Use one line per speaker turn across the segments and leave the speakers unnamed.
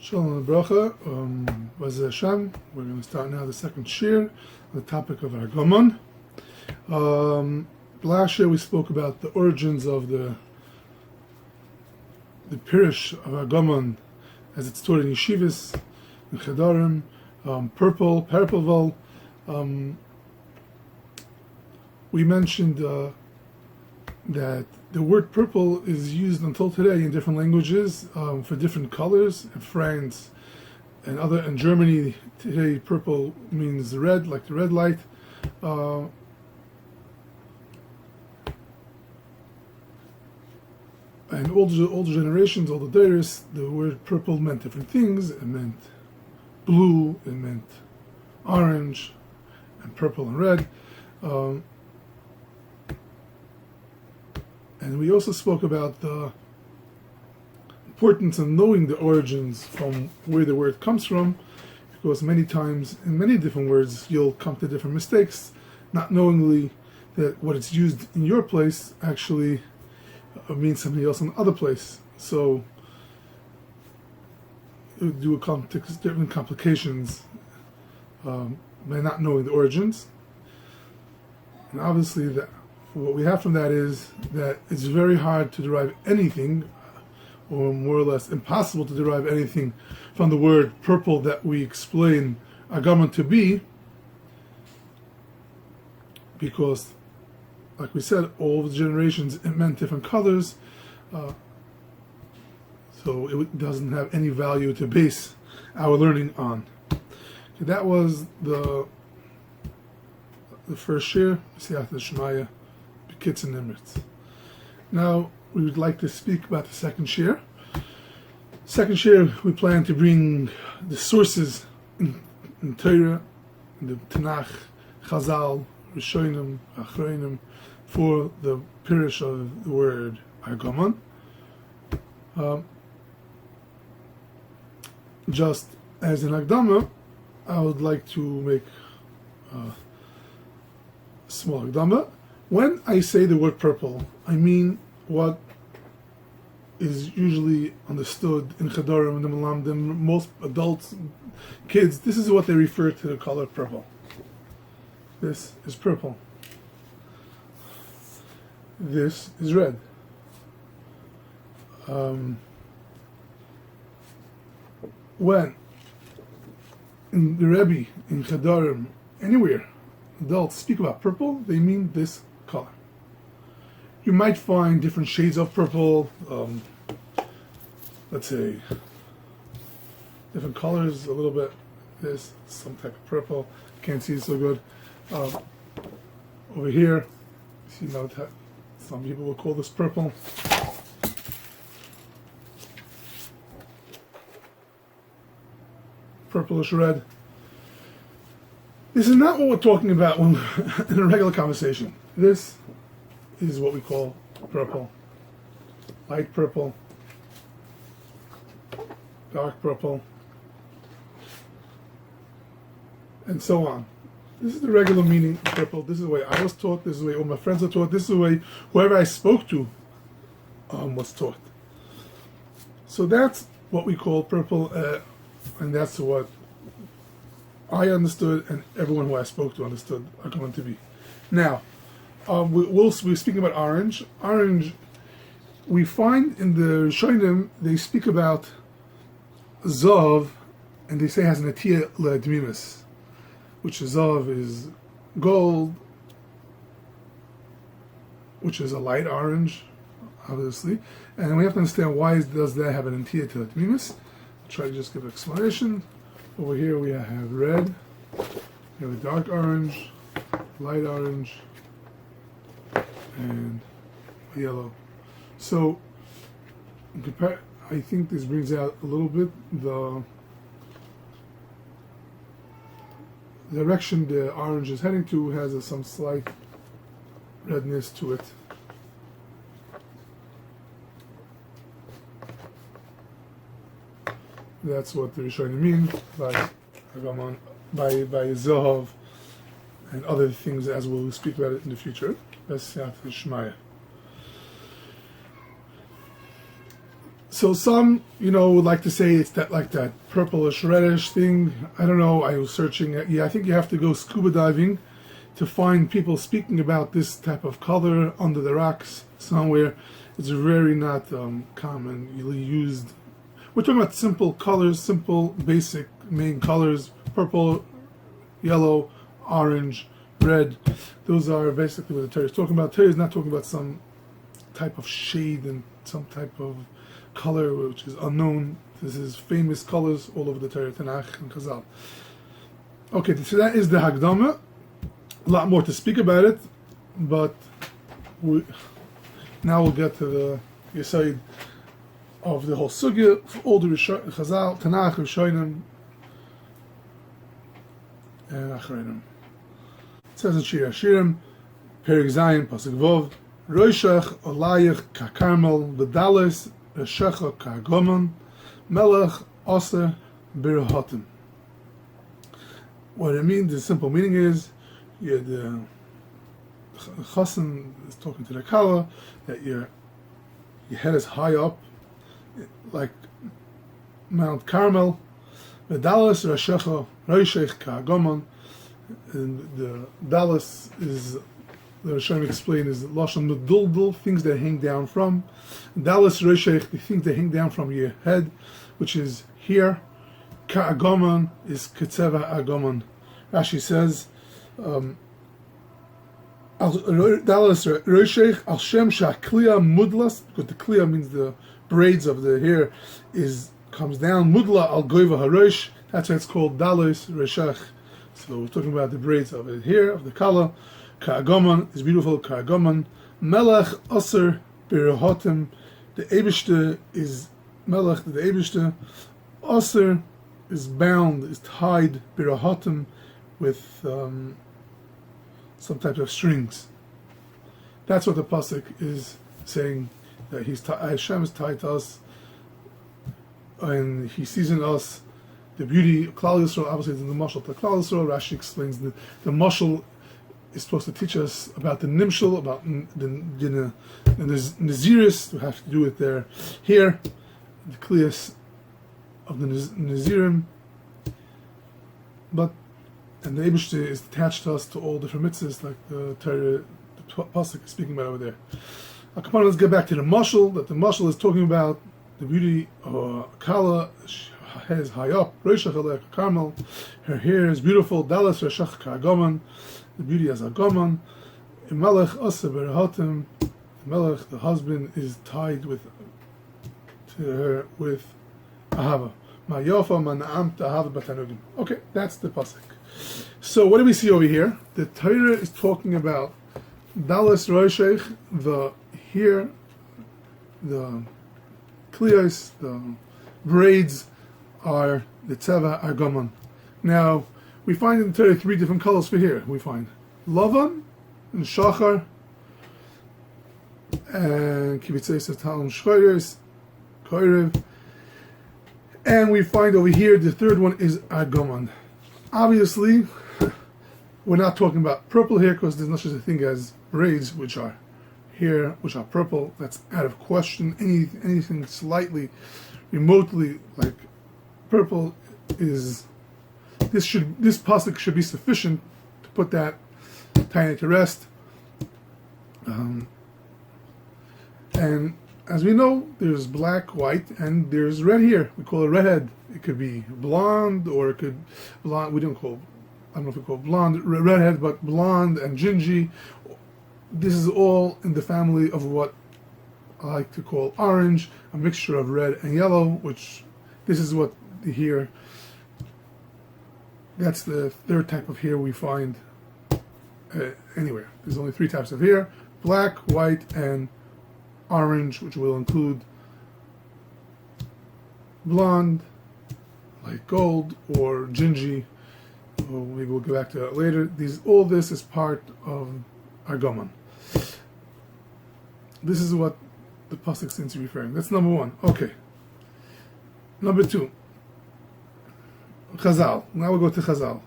Shalom and bracha. B'ezras Hashem. We're going to start now the second shiur, the topic of Argaman. Last year we spoke about the origins of the Pirish of Argaman as it's taught in yeshivas, in Chedarim, purple. We mentioned that the word purple is used until today in different languages for different colors. In France and in Germany today, purple means red, like the red light. And older generations, older days, the word purple meant different things. It meant blue, it meant orange, and purple and red. And we also spoke about the importance of knowing the origins from where the word comes from, because many times in many different words you'll come to different mistakes, not knowingly that what it's used in your place actually means something else in another place. So it would do different complications by not knowing the origins. And obviously what we have from that is that it's very hard to derive anything, or more or less impossible to derive anything from the word purple that we explain Argaman to be, because, like we said, all the generations it meant different colors, so it doesn't have any value to base our learning on. Okay, that was the first shiur, Siyata Shemaya. Kids and Nimritz. Now we would like to speak about the second shiur. Second shiur, we plan to bring the sources in Torah, in the Tanakh, Chazal, Rishonim, Achronim, for the Pirish of the word Argaman. Just as an Akdama, I would like to make a small Akdama. When I say the word purple, I mean what is usually understood in Chedarim and the Malamdim, most adults, kids, this is what they refer to the color purple. This is purple. This is red. When in the Rabbi, in Chedarim, anywhere, adults speak about purple, they mean this color. You might find different shades of purple, let's say different colors, a little bit this, some type of purple, can't see it so good. Over here, see now some people will call this purple. Purplish red. This is not what we're talking about when in a regular conversation. This is what we call purple. Light purple, dark purple, and so on. This is the regular meaning of purple. This is the way I was taught, this is the way all my friends are taught, this is the way whoever I spoke to was taught. So that's what we call purple, and that's what I understood, and everyone who I spoke to understood are going to be. Now, we're speaking about orange. Orange, we find in the Rishonim, they speak about Zav, and they say has an atiyah le'admimis, which Zav is gold, which is a light orange, obviously. And we have to understand why does that have an atiyah to admimis. I'll try to just give an explanation. Over here we have red, we have a dark orange, light orange, and yellow. So, I think this brings out a little bit the direction the orange is heading to has some slight redness to it. That's what the Rishonim mean by Argaman, by Zahav, and other things as we'll speak about it in the future. That's Siyata Shemaya. So some, would like to say it's that purplish reddish thing. I don't know. I was searching. I think you have to go scuba diving to find people speaking about this type of color under the rocks somewhere. It's very not commonly used. We're talking about simple colors, simple basic main colors: purple, yellow, orange, red. Those are basically what the Torah is talking about. Torah is not talking about some type of shade and some type of color which is unknown. This is famous colors all over the Torah, Tanakh, and Chazal. Okay, so that is the Hagdama. A lot more to speak about it, but now we'll get to the Yisroel of the whole sugya, all the Chazal, Tanakh, Rishonim, and Achreinim. It says in Shiur Hashirim, Perek Zayin, Pasuk Vov, Roishach Olayich Kakarmel V'Dalis Reshecha Ka'Argaman Melech Oser Birahotim. What it means, the simple meaning is, the Chassan is talking to the Kala that your head is high up, like Mount Carmel. V'Dalis Reshecha Roishach Ka'Argaman, and the Dalis is, the Rishonim explain, is Lashon Meduldul, things that hang down from. Dalis Roshech, the things that hang down from your head, which is here. Ka'Argaman is Ketzeva Argaman. Rashi says, Dalis Roshech Al Shem Sha'Kliya Mudlas, because the Kliya means the braids of the hair comes down. Mudla Al Goiva Harosh, that's why it's called Dalis Roshech. So we're talking about the braids of it here, of the Kala. Ka'Argaman is beautiful. Ka'Argaman. Melech Aser Birahotim. The Eibishter is Melech, the Eibishter. Aser is bound, is tied, Birahotim, with some type of strings. That's what the pasuk is saying, that Hashem is tied to us, and He sees in us the beauty of Klal Yisroel. Obviously, it's in the mashal to Klal Yisroel. Rashi explains the mashal is supposed to teach us about the nimshal, about the naziris, we have to do with their hair, the kliyas of the nazirim. And the Eibishter is attached to us to all different mitzvahs, like the Torah, the pasuk is speaking about over there. Come on, let's get back to the mashal. That the mashal is talking about the beauty of Kala. Her head is high up. Roshech Alech Carmel. Her hair is beautiful. Dalas Reshach Ka'Argaman. The beauty as Argaman. Melech Asa Berahotim. Melech, the husband, is tied to her with Ahava. Ma'yofa Mana'am Ta'ahava Batanugim. Okay, that's the pasuk. So what do we see over here? The Torah is talking about Dalas Roshech, the hair, the kliyos, the braids are the Tzeva Argaman. Now, we find in the Torah 3 different colors for hair. We find Lavan and Shachar and Kibitzei Satal Shchoyres, Koirev. And we find over here the third one is Argaman. Obviously, we're not talking about purple hair because there's not such a thing as braids, which are hair, which are purple. That's out of question. Anything slightly, remotely like purple is this pasuk should be sufficient to put that tiny to rest. And as we know, there's black, white, and there's red hair. We call it redhead. It could be blonde, or it could blonde. I don't know if we call it blonde, redhead, but blonde and gingy. This is all in the family of what I like to call orange, a mixture of red and yellow, which this is what the hair, that's the third type of hair we find anywhere. There's only 3 types of hair: black, white, and orange, which will include blonde, like gold, or gingy. Well, maybe we'll go back to that later. All this is part of Argaman. This is what the pasuk seems to be referring. That's number 1. Okay. Number 2. Chazal. Now we'll go to Chazal.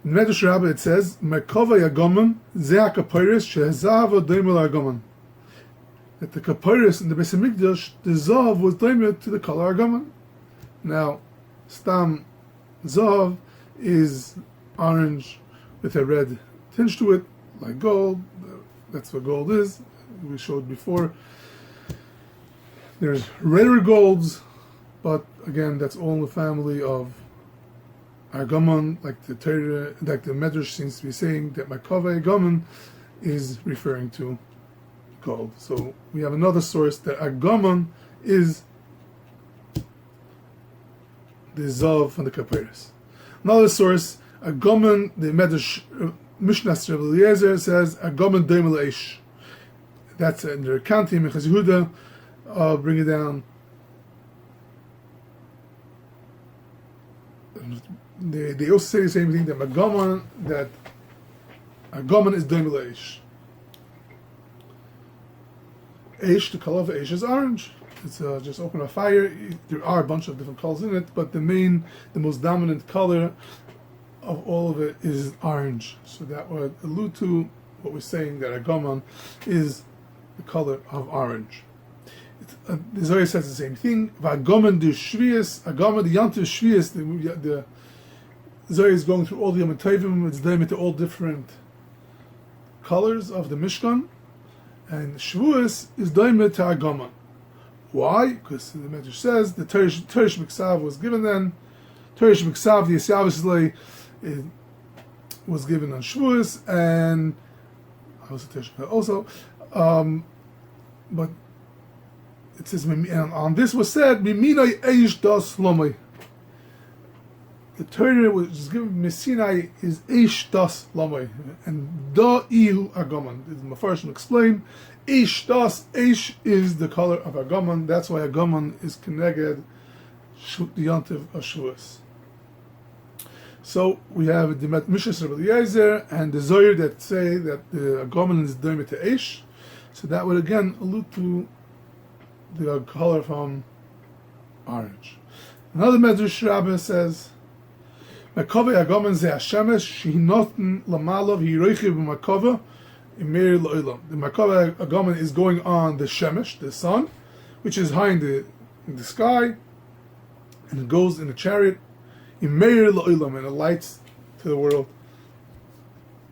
In Medrash Rabbi it says, "Merkava Argaman ze hakapiris shehazav doimel Argaman." that the kapiris in the Beis Hamikdash, the zav was daimid to the color Argaman. Now, stam zav is orange with a red tinge to it, like gold. That's what gold is. We showed before. There's redder golds, but again, that's all in the family of Argaman, like the Torah, like the Medrash seems to be saying that Makaveh Argaman is referring to gold. So we have another source that Argaman is the Zav from the Kapiris. Another source, Argaman, the Medrash Mishnah Rabbi Eliezer says Argaman Doim L'Eish. That's in the Kanti Mechaz Yehuda. I'll bring it down. They also say the same thing that Argaman is Doim L'Eish. Eish, the color of Eish is orange. It's just open a fire. There are a bunch of different colors in it, but the most dominant color of all of it is orange. So that would allude to what we're saying, that Argaman is the color of orange. The Zohar says the same thing. Argaman the Shvius, Argaman the Yantiv Shvius. The Zohar is going through all the Yom Tovim. It's them into all different colors of the Mishkan, and Shavuos is Daimet to Argaman. Why? Because the Medrash says the Teresh Miksav was given then. Teresh Miksav, the Yisyavislei, was given on Shavuos, and also, but it says, and on this was said, Miminai Eish Das Lomai. The Torah which is given Sinai is Eish Das Lomai, and Da Ihu Argaman. The Mefarshim explain, Eish Das, Eish is the color of Argaman. That's why Argaman is Keneged the Yontiv of Shavuos. So we have the Mishnah Rabbi Eliezer and the Zohar that say that the Argaman is Doimeh to Eish. So that would again allude to the color from orange. Another Medrash Rabbi says, Makaveh Argaman ze Hashemesh shehinoten lamalav hiroichiv b'makaveh imeir lo'ilam. The Makaveh Argaman is going on the Shemesh, the sun, which is high in the sky, and it goes in a chariot, imeir lo'ilam, and it lights to the world.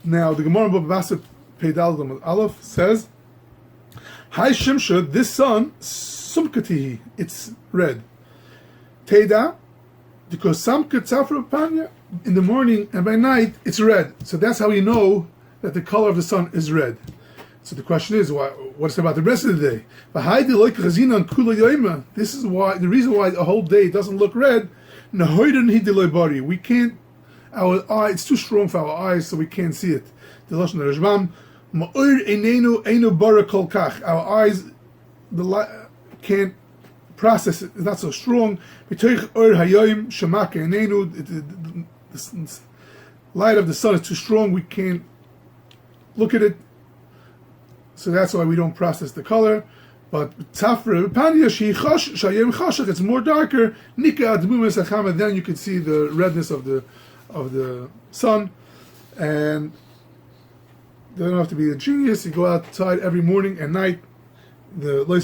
Now the Gemara Bava Basra Peidal Aleph says, Hai Shimsha, this sun, Sumkatihi, it's red. Teda, because Samkat Safra Panya, in the morning and by night, it's red. So that's how you know that the color of the sun is red. So the question is, what's about the rest of the day? This is why, the reason why the whole day doesn't look red, we can't, our eye, it's too strong for our eyes, so we can't see it. The Lashon Rajbam, our eyes can't process it, it's not so strong. The light of the sun is too strong, we can't look at it, so that's why we don't process the color. But it's more darker, then you can see the redness of the sun. And you don't have to be a genius. You go outside every morning and night. You'll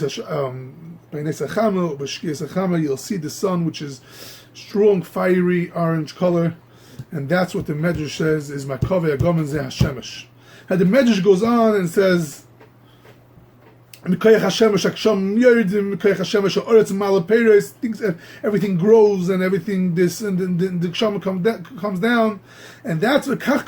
see the sun, which is strong, fiery orange color, and that's what the Medrash says is Makaveh Argaman ze Hashemesh. And the Medrash goes on and says, things, everything grows and everything this and the Kshama comes down, and that's what that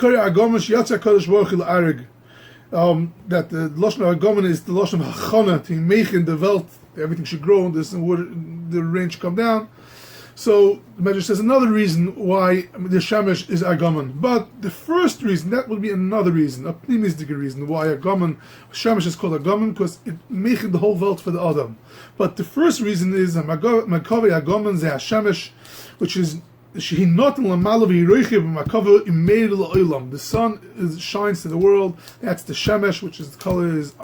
the Lashon of Argaman is the Lashon of Hachana, to make in the Welt, everything should grow and this and the rain should come down. So the Medrash says another reason why the Shemesh is Argaman. But the first reason, that would be another reason, a pnimistic reason why Shemesh is called Argaman, because it makes the whole world for the Adam. But the first reason is Makaveh Argaman ze Shemesh, which is the sun shines to the world. That's the Shemesh, which is the color is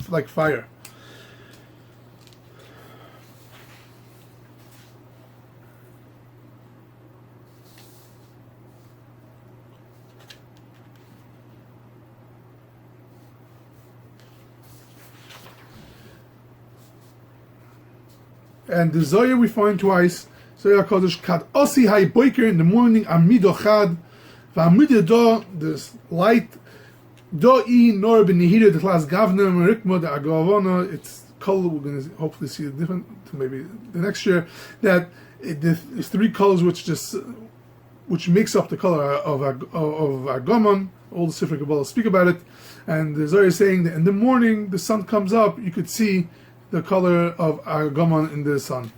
like fire. And the Zohar we find twice. Zohar Kodesh Kad Osi Hay Boiker in the morning Amido Chad Va'amida Do, this light Do I Nor Benihira the class Gavna Merikmo the Agavona. It's color. We're going to hopefully see it different to maybe the next year. That there's three colors which makes up the color of Argaman. All the Sifrei Kabbalah speak about it, and the Zohar is saying that in the morning the sun comes up, you could see the color of Argaman in the sun.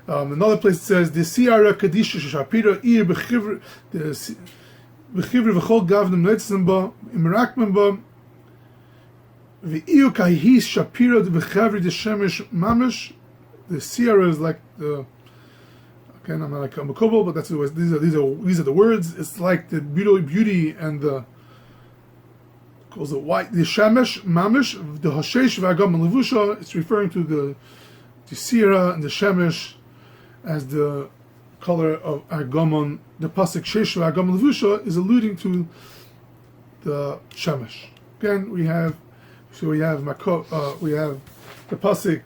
Another place it says the Siara Kadisha Shapira Ir Bechivr the Bechivr V'chol Gavnim Leitzim Ba Imrakmen Ba V'iyu Kahis Shapira the Bechivr the Shemesh Mamish. The Siara is like the, again, I'm not like a Makobal, but that's these are the words. It's like the beauty and the calls it white. The Shemesh Mamish, the Hoshesh V'Argaman Levusha. It's referring to the Sira and the Shemesh as the color of Argaman. The pasuk Shesh V'Argaman Levusha is alluding to the Shemesh. Again, we have the pasuk.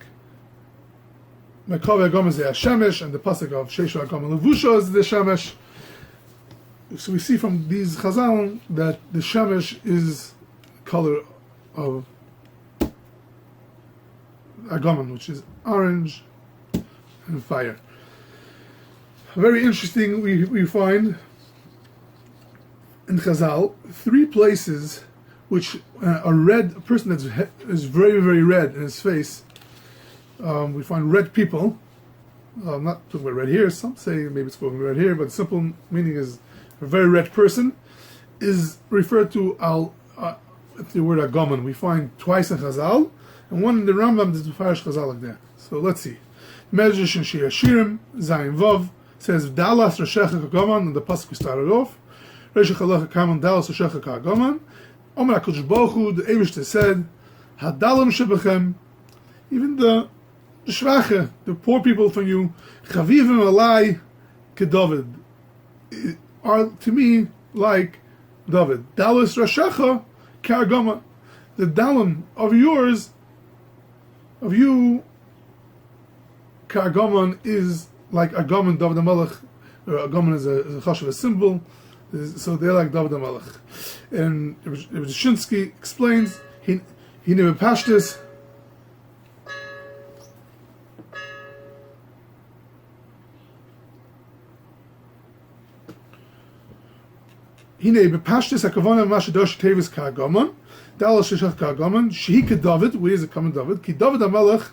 Mekav Argaman is the Shemesh, and the pasuk of Shesh V'Argaman Levusha is the Shemesh. So we see from these Chazal that the Shemesh is color of Argaman, which is orange and fire. Very interesting. We find in Chazal 3 places which a person that is very, very red in his face. We find red people. I'm not talking about red here. Some say maybe it's talking about red here, but the simple meaning is a very red person is referred to the word Argaman. We find twice in Chazal, and one in the Rambam is the Farish Chazal like that. So let's see. Medrash in Shiur Shirim Zayin Vav says Dalas Rashecha Argaman, and the pasuk we started off. Reshech Halacha Kaman Dalas Rashecha Argaman. Omer HaKadosh Baruch Hu, the Eibishter said, Hadalam Shebechem, even the Shvache, the poor people from you, Chavivim Alai Kedavid, are to me like David. Dalas Rashecha Argaman, the dalam of yours, of you, Argaman is like Argaman, David HaMelech. Argaman is a chashav, a symbol, so they're like David HaMelech. And Rabbi Shinsky explains, he never passed this. Hine bepashtis hakavana mashadosh tevis ka'agaman, dalal sheshach ka'agaman, shehi David. Where is it coming, David? Ki David HaMelech,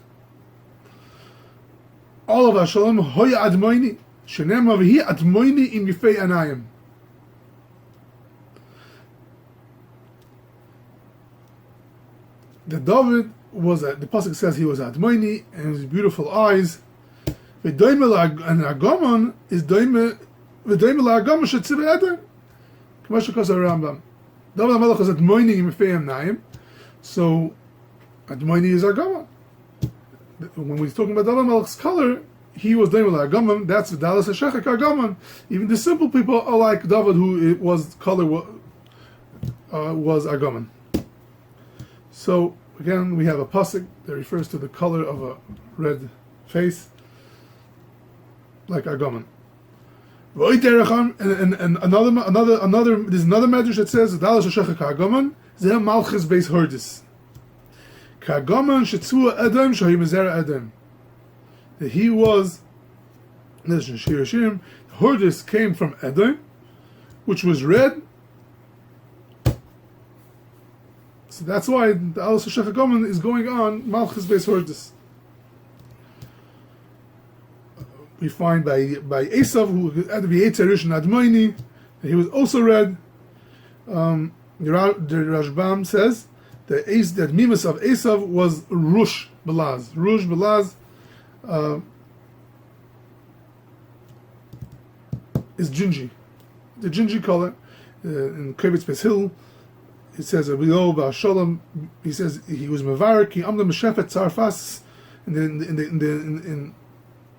all of Hashalom, hoya admoini, shenem avihi admoini im yifei anayim. The David was, the pasuk says he was admoini, and his beautiful eyes. V'doime and Argaman is doime, v'doime la'Argaman shetzivei eder. David HaMelech was admoini im yifei anayim, so admoini is Argaman. When we're talking about David HaMelech's color, he was doing Argaman. That's Dalas Hashechek Argaman. Even the simple people are like David, who was color was Argaman. So again, we have a pasuk that refers to the color of a red face, like Argaman. And another. There's another medrash that says Dalas Hashechek Argaman Zeh Malchus Beis Hordis. Ka'agaman shetzua Edom shahi mezera Edom. That he was, this is Shiur Shirim, Hordis came from Edom, which was red. So that's why the Alas Hashech Argaman is going on Malchus Beis Hordis. We find by Esav, who had to be Eitzerish and Admoini, that he was also red. The Rashbam says that Mimas of Esav was Rush Balaz. Rush Balaz is gingy. The gingy color in Krebitz Beis Hill, it says Rabbi Shalom. He says he was Mevarik. He amda Meshefet Tzarfas.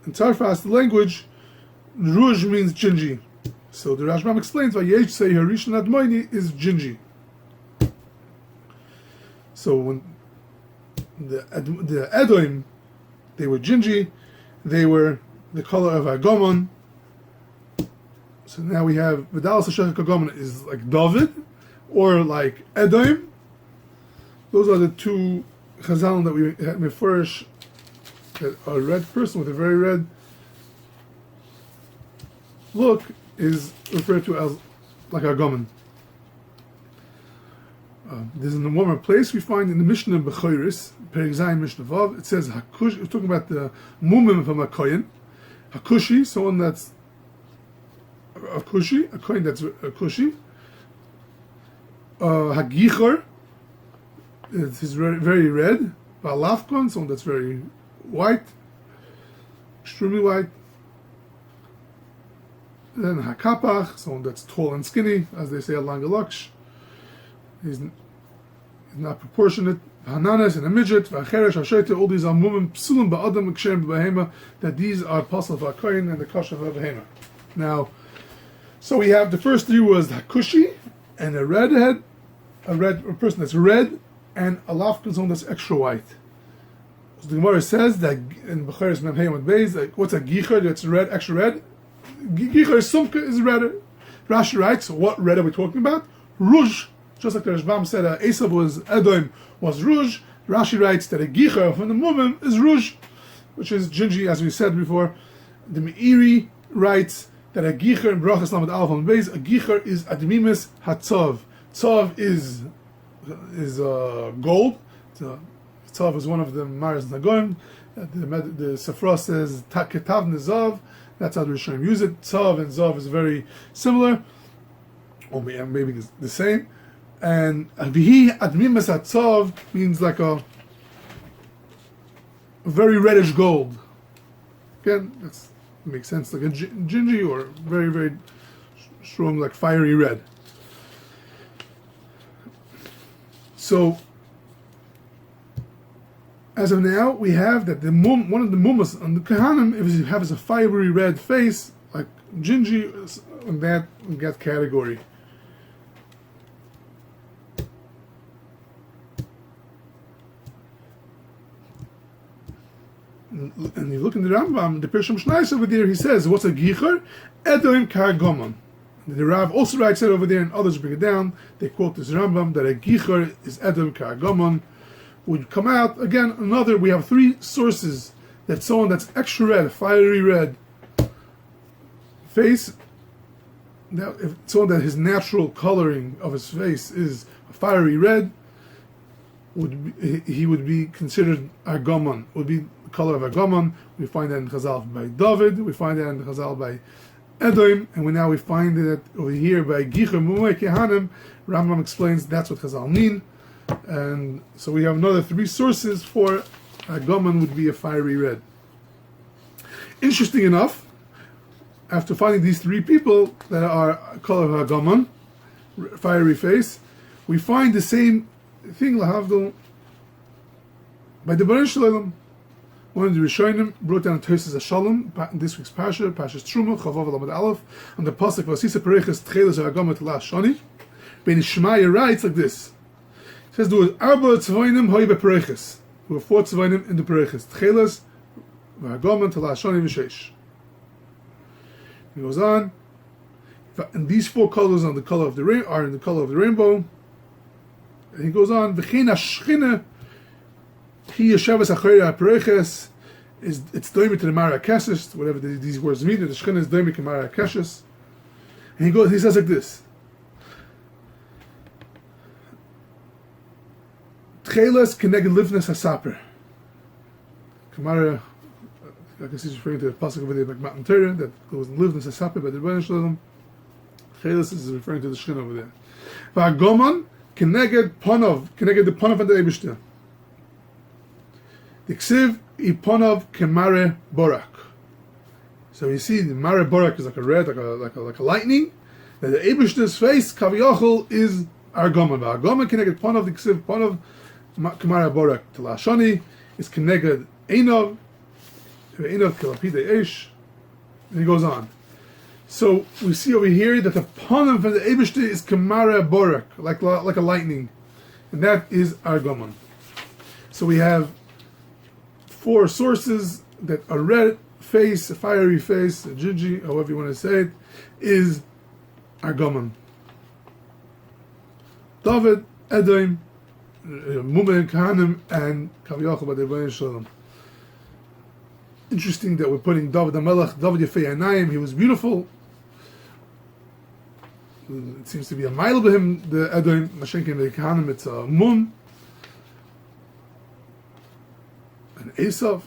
In Tzarfas, the language, Ruj means gingy. So the Rashbam explains why Yesh say Harishon Admoini is gingy. So when the Edom, they were gingy, they were the color of Argaman. So now we have Vidalas Hashech Argaman is like David or like Edom. Those are the two Chazal that we had Mefurish, that a red person with a very red look is referred to as like Argaman. There's in the warmer place we find in the Mishnah Bechoiris, Perek Zayin Mishnah Vav, it says Hakush, we're talking about the Mumim from a Kohen. Hakushi, someone that's a Kushi, a Kohen that's a Kushi. Hagichor, it's very red. Balafkon, someone that's very white, extremely white. Then Hakapach, someone that's tall and skinny, as they say, Alang Alaksh. He's not proportionate. Hananes and a midget, Vacheresh, Hashete, all these are mumim, psulim, ba'adam, kshem, b'behema, that these are possible for a kohen and the kasha for a behema. Now, so we have the first three was Hakushi, and a redhead, a person that's red, and a lafkan, someone that's extra white. So the Gemara says that in Bechoros Mem Heyam Beis, like, what's a gicher that's red, extra red? Gicher sumka is red. Rashi writes, so what red are we talking about? Rouge. Just like the Rashbam said, Esav was Edom, was rouge. Rashi writes that a gicher from the mumim is rouge, which is gingy, as we said before. The Meiri writes that a gicher in Brachas Lamed Aleph on Beis, a gicher is admimis hatzov. Tzov is gold. Tzov is one of the Maris Nagoim. The Sefra says Ketav Nezav. That's how the Rishonim use it. Tzov and Zav is very similar, or maybe it's the same. And Vihi Admimas Hatzov means like a very reddish gold. Again, that makes sense, like a gingy or very, very strong, like fiery red. So, as of now, we have that one of the mumas on the Kahanim, if you have a fiery red face, like gingy, in that category. And you look in the Rambam, the Persham Shnais over there, he says, what's a gicher? Edom Kargomon. The Rav also writes it over there, and others bring it down. They quote this Rambam that a gicher is Edom Kargomon. Would come out again. We have three sources that someone that's extra red, fiery red face. Now, if someone that his natural coloring of his face is a fiery red, he would be considered Argaman. Would be the color of Argaman. We find that in Chazal by David. We find that in Chazal by Edom, and we find it over here by Gicher Mumei Kehanim. Rambam explains that's what Chazal mean. And so we have another three sources for Argaman would be a fiery red. Interesting enough, after finding these three people that are color of Argaman, fiery face, we find the same thing lahavdol by the Baruch Shalom. One of the Rishonim brought down Tosis Shalom in this week's Parsha, Parshas Truma, Chavav Lamed Aleph, on the pasuk Vasisa Pereches Tcheles Argaman Telash Shani. Ben Ishmael writes like this. It says, there was Arba Tzvoinim Hoi Bepereches. There were 4 Tzvoinim in the Pereches. Tcheles, Argaman, Talashani, V'sheish. He goes on, and these 4 colors are in the color of the rainbow. And he goes on, V'chein HaShchina, Hi Yeshavas Achorei HaPereches, it's doimik to the Mara Keshes, whatever these words mean, the Shchina is doimik to Mara Keshes. And he says like this, Tcheles Keneged Livnes HaSaper. Kamara, I guess he's referring to the pasuk over there, like Matan Torah, that goes in Livnes HaSaper by the Rebbeinu Shalom. Tcheles is referring to the Shechina over there. V'Argaman Keneged the Ponov and the Eibishter. The Ksiv I Ponov Kemare Borak. So you see, the Mare Borak is like a red, like a lightning. That the Eibishter's face, Kaviyachol, is Argaman. V'Argaman Keneged Ponov, the Ksiv Ponov Kamara Borak Talashani is Keneged Einov Kilapide Eish, and he goes on. So we see over here that the Panim from the Eibishter is Kamara Borak, like a lightning, and that is Argaman. So we have 4 sources that are red face, a fiery face, a Gigi, however you want to say it, is Argaman. David, Edom, Mumen, Kahanim, and Kaviyachal by the Rebbeinu Shalom. Interesting that we're putting David HaMelech, David Yefei Anayim, he was beautiful. It seems to be a mile of him, the Edom, Mashenkin, the Kahanim, it's a Mun. And Esav.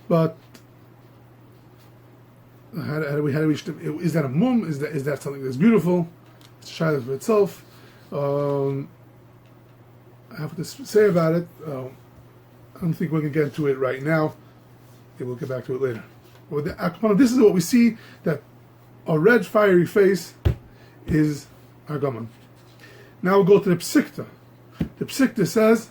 But how do we reach them? Is that a mum? Is that something that's beautiful? It's a shayla for itself. I have to say about it. I don't think we can get into it right now. Okay, we'll get back to it later. But this is what we see, that a red fiery face is Argaman. Now we'll go to the Psikta. The Psikta says,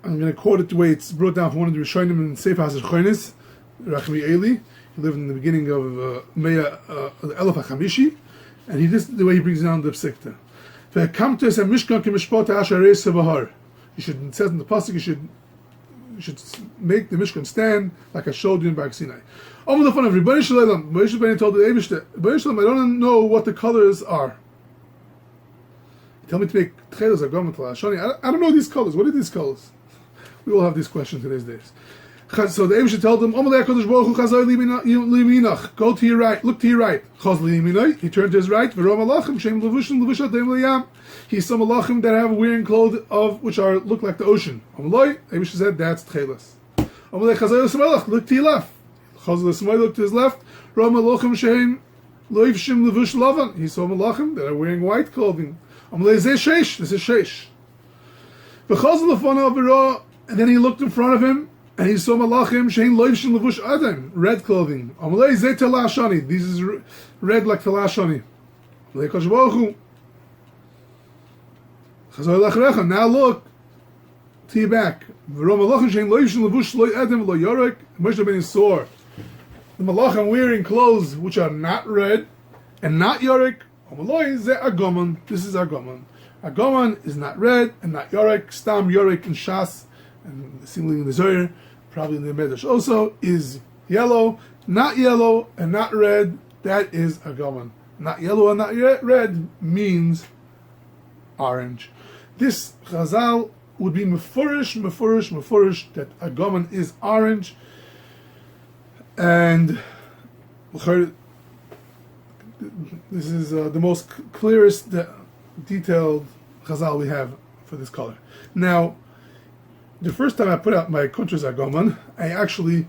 I'm going to quote it the way it's brought down from one of the Rishonim in Sefer HaZerchonis, Rachmi Eli. He lived in the beginning of Meya Elef HaChamishi, and this is the way he brings down the Psikta. You should, it says in the pasuk, you should make the Mishkan stand like I showed you in Bar Sinai. Over the front of Rabbi Shalom, Rabbi told the Eibishter, Rabbi Shalom, I don't know what the colors are. Tell me to make tchelas Argaman Talashani. I don't know these colors. What are these colors? We all have these questions in these days. So the Eibishter told him, go to your right, look to your right. He turned to his right. He saw malachim that have wearing clothes which look like the ocean. Eibishter said, that's tchelas. Look to your left. Look to his left. He saw malachim that are wearing white clothing. This is sheish. And then he looked in front of him, and he saw malachim shein loivshim levush adam, red clothing. This is red like talashani. Now look to your back. The malachim wearing clothes which are not red and not yorek. This is Argaman. Argaman is not red and not yorek. Stam yorek in Shas, and seemingly in the Zohar, probably in the Medrash also, is yellow, not yellow and not red. That is Argaman. Not yellow and not red means orange. This Chazal would be mefurish that Argaman is orange, and this is the most clearest, detailed Chazal we have for this color. Now, the first time I put out my Kuntres Argaman, I actually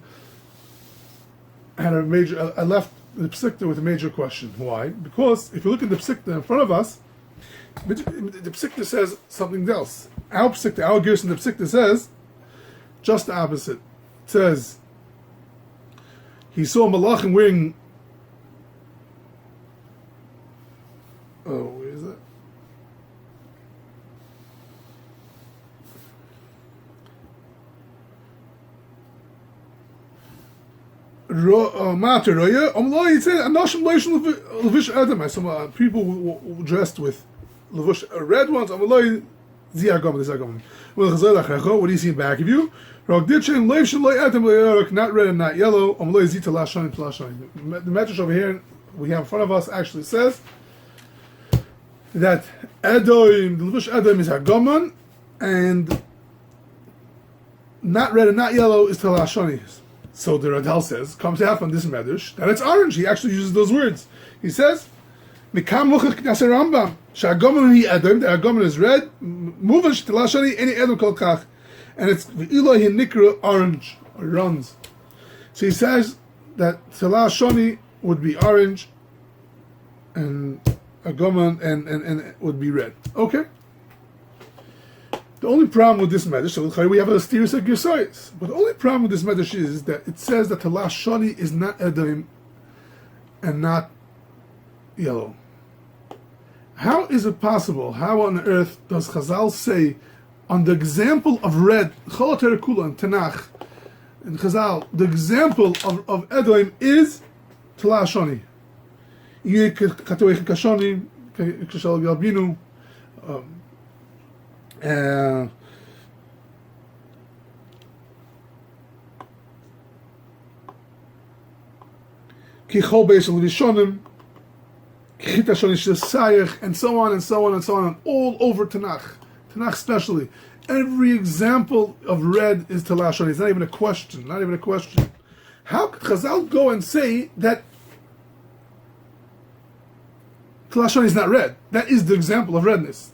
had I left the Psikta with a major question. Why? Because if you look at the Psikta in front of us, the Psikta says something else. Our Psikta, our Gerson, the Psikta says just the opposite. It says he saw malachim wearing. Oh, where is it? He said, I saw people dressed with levush red ones. What do you see in back of you? Not red and not yellow. The Medrash over here we have in front of us actually says that Edom, the levush Edom is Argaman, and not red and not yellow is Talashani. So the Radal says, comes out from this Medrash, that it's orange. He actually uses those words. He says, Mikam Muchach Knas Rambam, Sha'Argaman hi Edom, the Argaman is red, Muvash Talashani, any Edom Kol Kach, and it's V'ilohi Nikra orange, or runs. So he says that Talashani would be orange, and Argaman and would be red. Okay. The only problem with this medrash, so we have a series of Girsayis, but the only problem with this medrash is that it says that Talashani is not Edom and not yellow. How is it possible? How on earth does Chazal say, on the example of red, Cholater Kula and Tanakh, in Chazal, the example of Edom is Talashani. Uh, Kichol Beis Rishonim, Kichita Shonish Sayach, and so on and so on and so on, and all over Tanakh. Tanakh especially. Every example of red is Talah Shoni. It's not even a question. Not even a question. How could Chazal go and say that Talah Shoni is not red? That is the example of redness.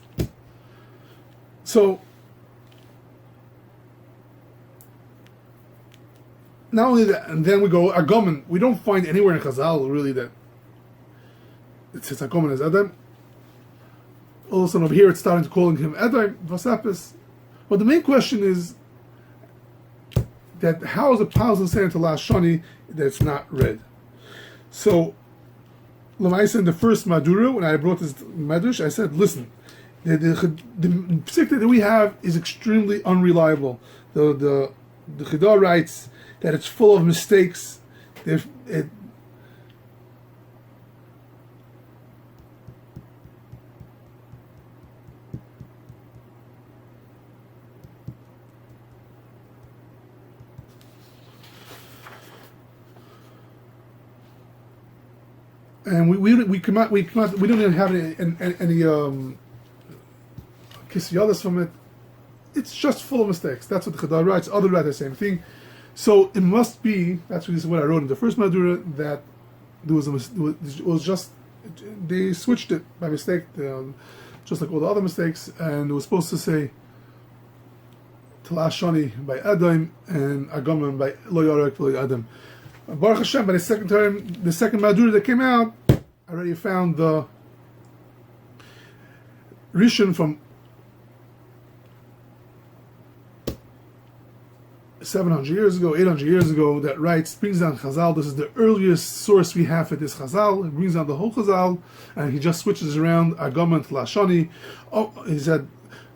So, not only that, and then we go Argaman. We don't find anywhere in Chazal really that it says Argaman as Adam. All of a sudden over here it's starting to calling him Adam, Vasapis. But the main question is that how is it possible to say into Talah Shoni that it's not red? So, Lamaisa in the first Madura, when I brought this Medrash, I said, listen, the psik that we have is extremely unreliable. The Chida writes that it's full of mistakes. And we don't even have any kisyadas from it. It's just full of mistakes. That's what the Chadar writes. Other write the same thing. So it must be. That's what I wrote in the first Madura, that there was it was just they switched it by mistake, just like all the other mistakes, and it was supposed to say Talah Shoni by Adam and Argaman by Lo Yarek Lo Adam. Baruch Hashem, by the second Madura that came out, I already found the Rishon from 700 years ago, 800 years ago, that brings down Chazal. This is the earliest source we have for this Chazal. It brings down the whole Chazal, and he just switches around Argaman to Lashani. Oh, he said,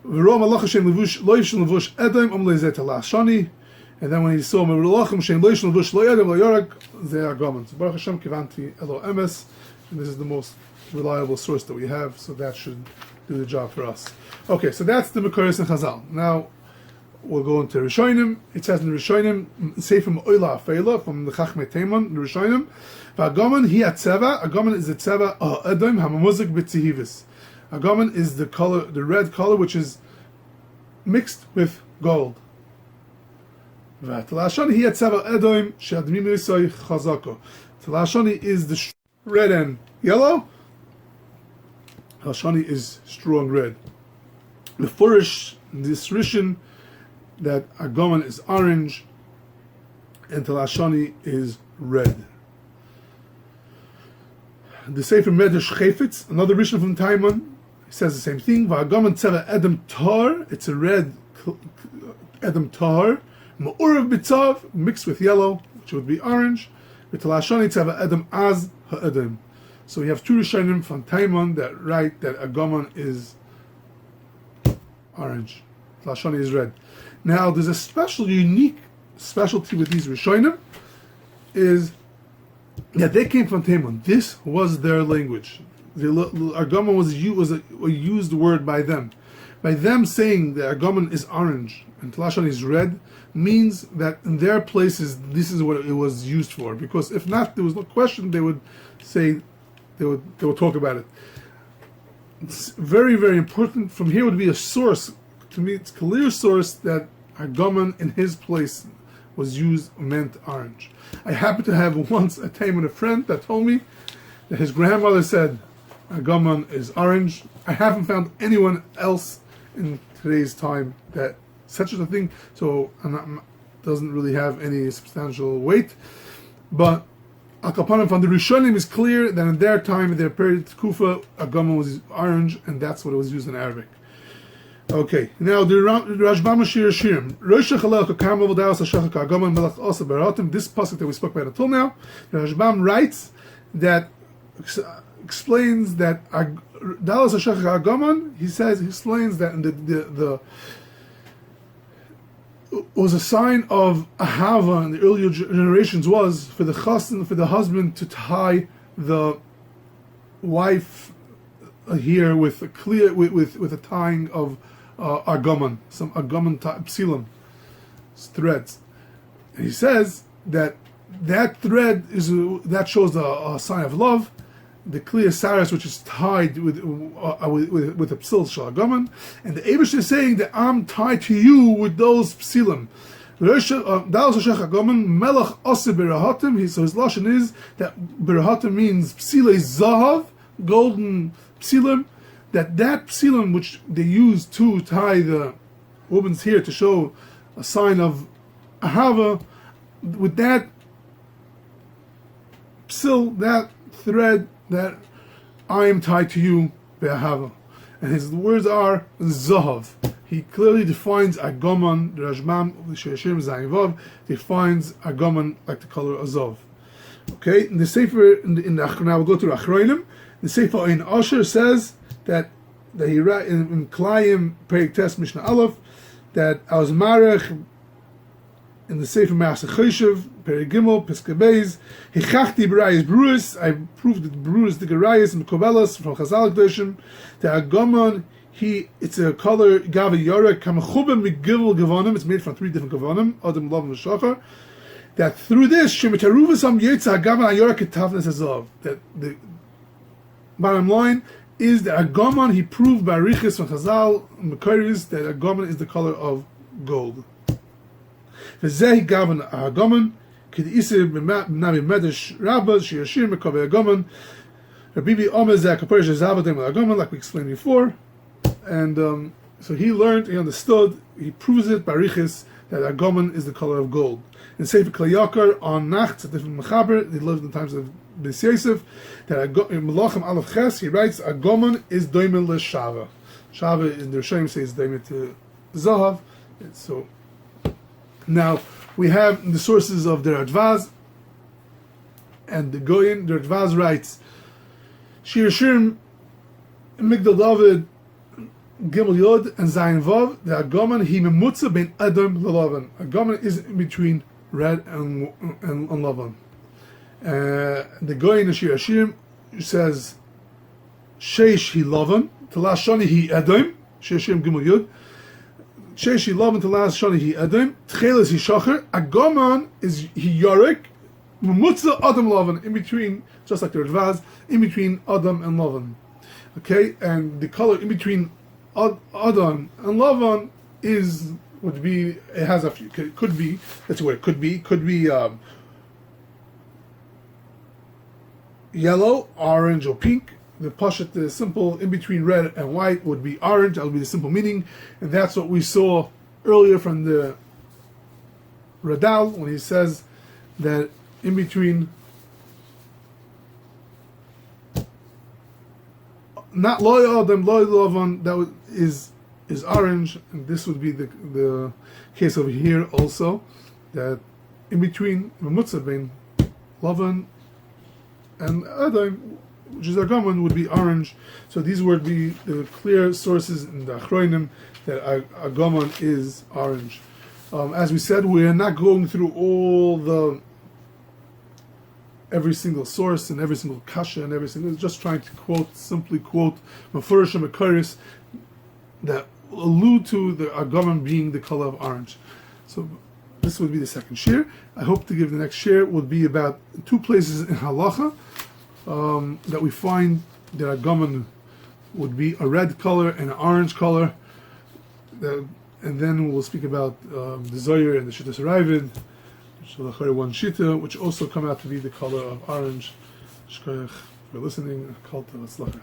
V'ro malach Hashem levush lo yivshel levush Edom am leizeh Lashani. And then when he saw Merulachim Shem lo yivshel levush lo Edom lo Yorek, they are Argaman. So Baruch Hashem kivanti elo emes, and this is the most reliable source that we have, so that should do the job for us. Okay, so that's the Mekaris and Chazal. Now, we'll go into Rishonim. It says in the Rishonim, Sefer Oila Afeila, from the Chachmei Teman, the Rishonim, Argaman hi atzeva. Argaman is the tzeva Edom hamamuzik b'tzihivis. Argaman is the color, the red color, which is mixed with gold. Talah Shoni hi atzeva Edom she'admim yisoy chazako. Talah Shoni is the red and yellow. Talah Shoni is strong red. The Furish, this Rishon, that Argaman is orange and Talah Shoni is red. The Sefer Medrash Chayfetz, another Rishon from Taiman, says the same thing. V'Argaman tzeva Edom tar, it's a red Edom tar, ma'urav b'tzav, mixed with yellow, which would be orange. V'Talah Shoni tzeva Edom az ha'edom. So we have two Rishonim from Taiman that write that Argaman is orange, Talah Shoni is red. Now, there's a unique specialty with these Rishonim, is that they came from Taiman. This was their language. Argaman was a used word by them. By them saying that Argaman is orange and Talah Shoni is red, means that in their places this is what it was used for. Because if not, there was no question, they would say, they would talk about it. It's very, very important. From here would be a source. To me, it's a clear source that Argaman in his place was meant orange. I happened to have once a time with a friend that told me that his grandmother said Argaman is orange. I haven't found anyone else in today's time that such a thing, so doesn't really have any substantial weight. But Akapanim from the Rishonim is clear that in their time, in their period, Kufa, Argaman was orange, and that's what it was used in Arabic. Okay, now the Rashbam Shiur Shirim. This pasuk that we spoke about until now, the Rashbam writes that, explains that Dalas Hashachak Argaman, he explains that the was a sign of ahava in the earlier generations was for the chassan, for the husband to tie the wife here with a tying of Argaman, some Argaman type psilim, threads. And he says that thread that shows a sign of love, the clear saris which is tied with a psil shel Argaman, and the Eibush is saying that I'm tied to you with those psilim. So his lashon is that berahatim means psilei zahav, golden psilim. That psilim which they use to tie the woman's hair to show a sign of ahava, with that psil, that thread, that I am tied to you be'ahava. And his words are zahav. He clearly defines Argaman, the Rajman, the Shiur Zayin Vav, defines Argaman like the color of Azov. Okay, in the Sefer, now we'll go to Achroinim. The Sefer in Asher says that he writes in Klayim Perek Tes Mishnah Aleph that I was marech in the Sefer Maaseh Choshev Perek Gimel Piskei Beis Hichachti B'rayis Bruis. I proved that Bruis the Gerayis and Kovelas from Chazal Kedoshim that Argaman, it's a color Gavi Yorek Kamachubim Migivul Gavonim. It's made from 3 different Gavonim, Adam, Love, and Shachar. That through this Shemitaruvasam Yetza Gavan Yorek Ketavnes Azov. That the bottom line is that Argaman, he proved by Riches from Chazal Mekayris that Argaman is the color of gold. V'zeh Gavan Argaman K'd'isir B'navi Medesh Rabba Shiur Mekaveh Argaman Rabbi Omer Zeh Kaparish Zavadim Argaman, like we explained before. And so he learned, he understood, he proves it by Riches that Argaman is the color of gold. In Sefer Kli Yakar on Nacht, a different Mechaber, he lived in the times of Beis Yosef, that in Melachim Aleph Ches, he writes Argaman is doimel leShava. Shava in the Rishonim says doimel to Zahav. So now we have the sources of the Radvaz and the Goyin. The Radvaz writes Shiur Migdal David Gimel Yod and Zayin Vav, the Argaman he memutza ben Adam lelavan. Argaman is in between red and lavan. The Goyin in Shiur says Sheish he lavan, to last shani he Adam. Shiur Gimel Yod. Sheish he lavan, to last shani he Adam. Tcheles he shacher. Argaman is he Yorek. Memutza Adam lavan, in between, just like the Radvaz, in between Adam and lavan. Okay, and the color in between Adon and Lavan would be, it has a few, could be, that's where it could be yellow, orange, or pink. The Pashat, the simple in between red and white would be orange. That would be the simple meaning, and that's what we saw earlier from the Radal when he says that in between, not loy Adam, loy Lavan, that is orange, and this would be the case over here also, that in between Memutza bein Lavan and Adam, which is Argaman, would be orange. So these would be the clear sources in the Achroinim that Argaman is orange. As we said, we are not going through every single source and every single kasha and every single, just trying to simply quote Mefurish and Mekaris that allude to the Argaman being the color of orange. So this would be the second shir. I hope to give the next shir would be about 2 places in halacha that we find that Argaman would be a red color and an orange color. And then we'll speak about the Zohar and the Shittas Ravid, one Shita, which also come out to be the color of orange. Shkoyach for listening. Kol tov hatzlacha.